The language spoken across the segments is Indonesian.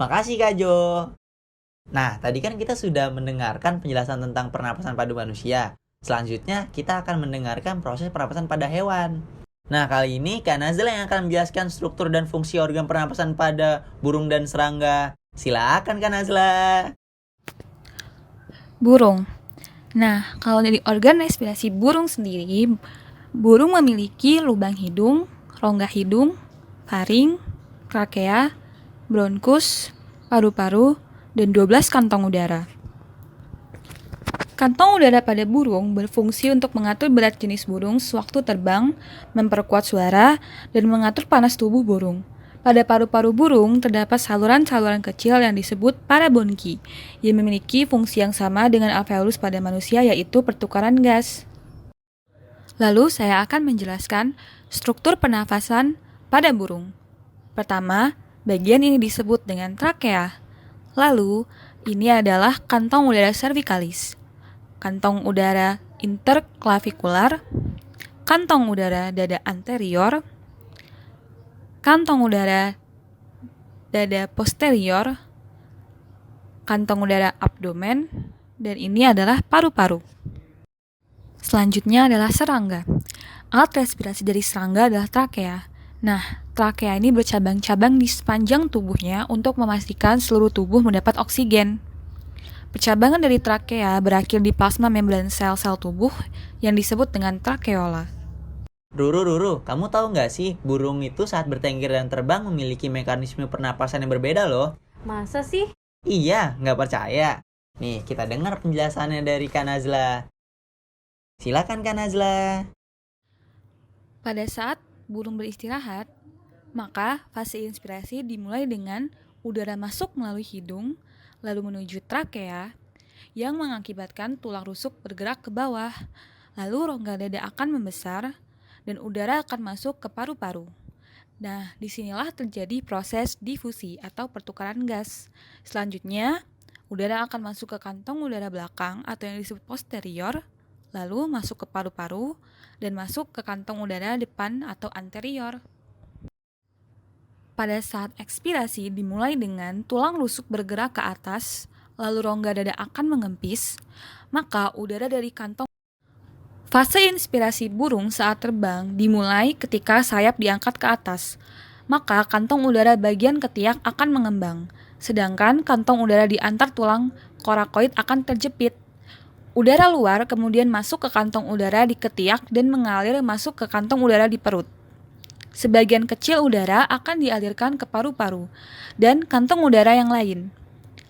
Makasih Kak Jo. Nah, tadi kan kita sudah mendengarkan penjelasan tentang pernapasan pada manusia. Selanjutnya, kita akan mendengarkan proses pernapasan pada hewan. Nah, kali ini Kak Nazla yang akan menjelaskan struktur dan fungsi organ pernapasan pada burung dan serangga. Silakan Kak Nazla. Burung. Nah, kalau dari organ respirasi burung sendiri, burung memiliki lubang hidung, rongga hidung, faring, trakea, bronkus, paru-paru, dan 12 kantong udara. Kantong udara pada burung berfungsi untuk mengatur berat jenis burung sewaktu terbang, memperkuat suara, dan mengatur panas tubuh burung. Pada paru-paru burung terdapat saluran-saluran kecil yang disebut parabonki, yang memiliki fungsi yang sama dengan alveolus pada manusia, yaitu pertukaran gas. Lalu saya akan menjelaskan struktur pernafasan pada burung. Pertama, bagian ini disebut dengan trakea. Lalu, ini adalah kantong udara cervicalis, kantong udara interclavikular, kantong udara dada anterior, kantong udara dada posterior, kantong udara abdomen, dan ini adalah paru-paru. Selanjutnya adalah serangga. Alat respirasi dari serangga adalah trakea. Nah, trakea ini bercabang-cabang di sepanjang tubuhnya untuk memastikan seluruh tubuh mendapat oksigen. Percabangan dari trakea berakhir di plasma membran sel-sel tubuh yang disebut dengan trakeola. Ruru, kamu tahu nggak sih, burung itu saat bertengger dan terbang memiliki mekanisme pernapasan yang berbeda loh. Masa sih? Iya, nggak percaya? Nih, kita dengar penjelasannya dari Kak Nazla. Silakan Kak Nazla. Pada saat burung beristirahat, maka fase inspirasi dimulai dengan udara masuk melalui hidung, lalu menuju trakea, yang mengakibatkan tulang rusuk bergerak ke bawah, lalu rongga dada akan membesar, dan udara akan masuk ke paru-paru. Nah, disinilah terjadi proses difusi atau pertukaran gas. Selanjutnya, udara akan masuk ke kantong udara belakang atau yang disebut posterior, lalu masuk ke paru-paru, dan masuk ke kantong udara depan atau anterior. Pada saat ekspirasi dimulai dengan tulang rusuk bergerak ke atas, lalu rongga dada akan mengempis, maka udara dari kantong. Fase inspirasi burung saat terbang dimulai ketika sayap diangkat ke atas, maka kantong udara bagian ketiak akan mengembang, sedangkan kantong udara di antar tulang korakoid akan terjepit. Udara luar kemudian masuk ke kantong udara di ketiak dan mengalir masuk ke kantong udara di perut. Sebagian kecil udara akan dialirkan ke paru-paru dan kantong udara yang lain.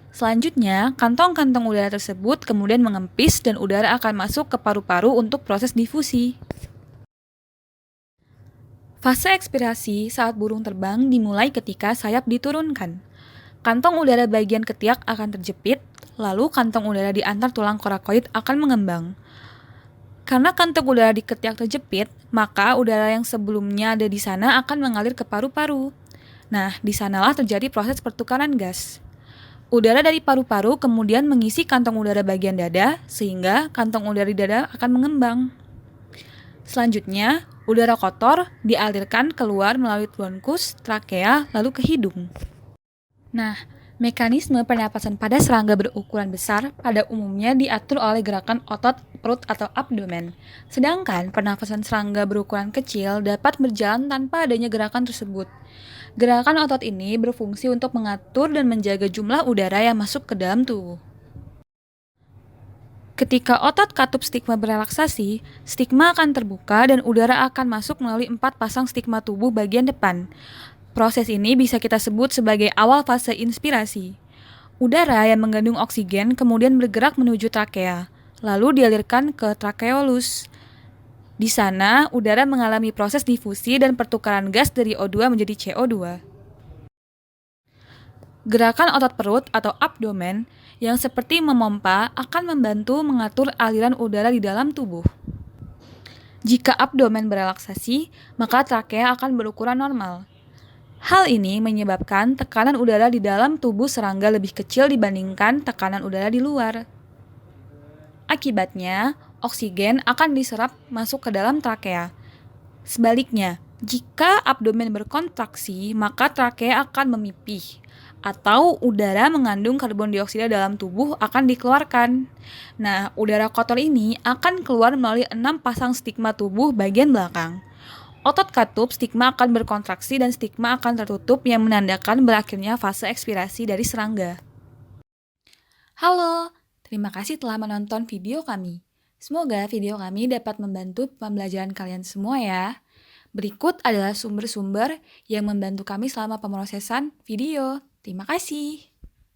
Selanjutnya, kantong-kantong udara tersebut kemudian mengempis dan udara akan masuk ke paru-paru untuk proses difusi. Fase ekspirasi saat burung terbang dimulai ketika sayap diturunkan. Kantong udara bagian ketiak akan terjepit, lalu kantong udara di antar tulang korakoid akan mengembang. Karena kantong udara di ketiak terjepit, maka udara yang sebelumnya ada di sana akan mengalir ke paru-paru. Nah, di sanalah terjadi proses pertukaran gas. Udara dari paru-paru kemudian mengisi kantong udara bagian dada, sehingga kantong udara di dada akan mengembang. Selanjutnya, udara kotor dialirkan keluar melalui bronkus, trakea, lalu ke hidung. Nah, mekanisme pernapasan pada serangga berukuran besar pada umumnya diatur oleh gerakan otot perut atau abdomen. Sedangkan pernapasan serangga berukuran kecil dapat berjalan tanpa adanya gerakan tersebut. Gerakan otot ini berfungsi untuk mengatur dan menjaga jumlah udara yang masuk ke dalam tubuh. Ketika otot katup stigma berelaksasi, stigma akan terbuka dan udara akan masuk melalui 4 pasang stigma tubuh bagian depan. Proses ini bisa kita sebut sebagai awal fase inspirasi. Udara yang mengandung oksigen kemudian bergerak menuju trakea, lalu dialirkan ke trakeolus. Di sana, udara mengalami proses difusi dan pertukaran gas dari O2 menjadi CO2. Gerakan otot perut atau abdomen yang seperti memompa akan membantu mengatur aliran udara di dalam tubuh. Jika abdomen berelaksasi, maka trakea akan berukuran normal. Hal ini menyebabkan tekanan udara di dalam tubuh serangga lebih kecil dibandingkan tekanan udara di luar. Akibatnya, oksigen akan diserap masuk ke dalam trakea. Sebaliknya, jika abdomen berkontraksi, maka trakea akan memipih. atau udara mengandung karbon dioksida dalam tubuh akan dikeluarkan. Nah, udara kotor ini akan keluar melalui 6 pasang stigma tubuh bagian belakang. Otot katup stigma akan berkontraksi dan stigma akan tertutup yang menandakan berakhirnya fase ekspirasi dari serangga. Halo, terima kasih telah menonton video kami. Semoga video kami dapat membantu pembelajaran kalian semua ya. Berikut adalah sumber-sumber yang membantu kami selama pemrosesan video. Terima kasih.